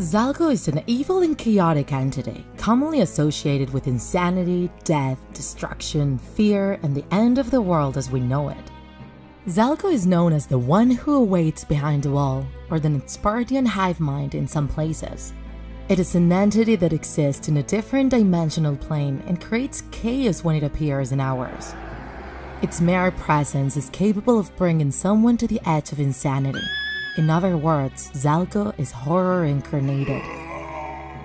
Zalgo is an evil and chaotic entity, commonly associated with insanity, death, destruction, fear, and the end of the world as we know it. Zalgo is known as the one who awaits behind the wall, or the Spartan hive mind in some places. It is an entity that exists in a different dimensional plane and creates chaos when it appears in ours. Its mere presence is capable of bringing someone to the edge of insanity. In other words, Zalgo is horror incarnated.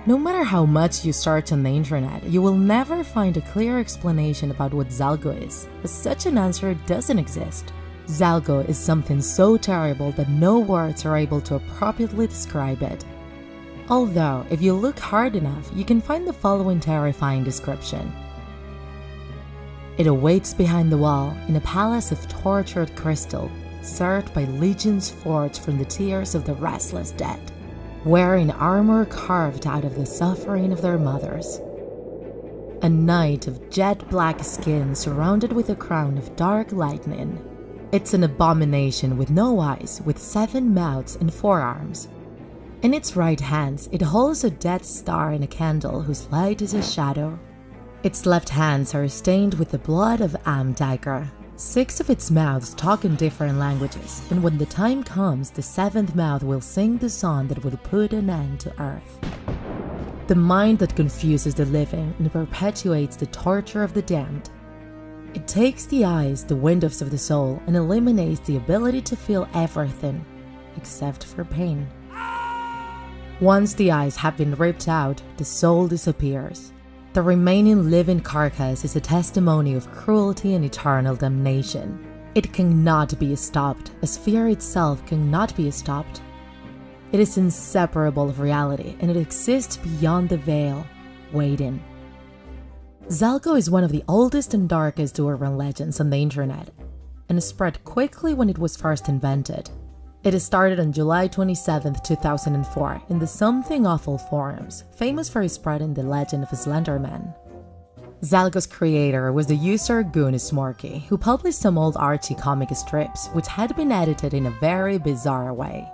No matter how much you search on the internet, you will never find a clear explanation about what Zalgo is, as such an answer doesn't exist. Zalgo is something so terrible that no words are able to appropriately describe it. Although, if you look hard enough, you can find the following terrifying description. It awaits behind the wall in a palace of tortured crystal, served by legions forged from the tears of the restless dead, wearing armor carved out of the suffering of their mothers. A knight of jet black skin surrounded with a crown of dark lightning. It's an abomination with no eyes, with 7 mouths and 4 arms. In its right hands, it holds a death star and a candle whose light is a shadow. Its left hands are stained with the blood of Dagger. 6 of its mouths talk in different languages, and when the time comes, the 7th mouth will sing the song that will put an end to Earth. The mind that confuses the living and perpetuates the torture of the damned. It takes the eyes, the windows of the soul, and eliminates the ability to feel everything, except for pain. Once the eyes have been ripped out, the soul disappears. The remaining living carcass is a testimony of cruelty and eternal damnation. It cannot be stopped, as fear itself cannot be stopped. It is inseparable of reality, and it exists beyond the veil, waiting. Zalgo is one of the oldest and darkest urban legends on the internet, and spread quickly when it was first invented. It started on July 27, 2004 in the Something Awful forums, famous for spreading the legend of Slenderman. Zalgo's creator was the user Goonsmorky, who published some old Archie comic strips which had been edited in a very bizarre way.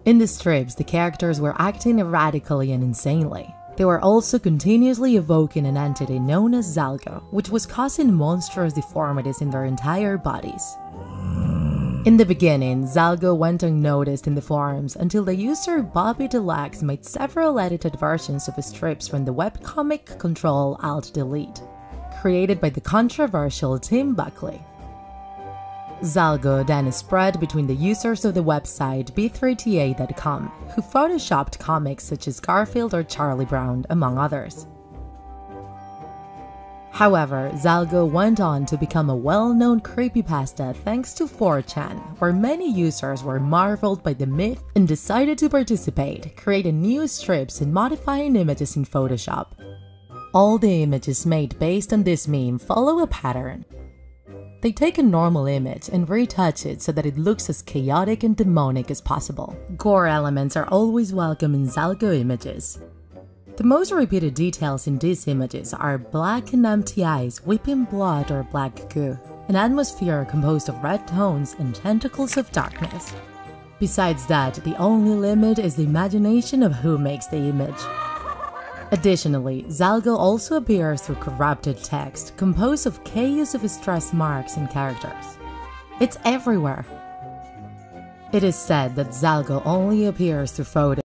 In the strips, the characters were acting erratically and insanely. They were also continuously evoking an entity known as Zalgo, which was causing monstrous deformities in their entire bodies. In the beginning, Zalgo went unnoticed in the forums until the user Bobby Deluxe made several edited versions of strips from the webcomic Control-Alt-Delete, created by the controversial Tim Buckley. Zalgo then spread between the users of the website b3ta.com, who photoshopped comics such as Garfield or Charlie Brown, among others. However, Zalgo went on to become a well-known creepypasta thanks to 4chan, where many users were marveled by the myth and decided to participate, creating new strips and modifying images in Photoshop. All the images made based on this meme follow a pattern. They take a normal image and retouch it so that it looks as chaotic and demonic as possible. Gore elements are always welcome in Zalgo images. The most repeated details in these images are black and empty eyes weeping blood or black goo, an atmosphere composed of red tones and tentacles of darkness. Besides that, the only limit is the imagination of who makes the image. Additionally, Zalgo also appears through corrupted text, composed of chaos of stress marks and characters. It's everywhere. It is said that Zalgo only appears through photos.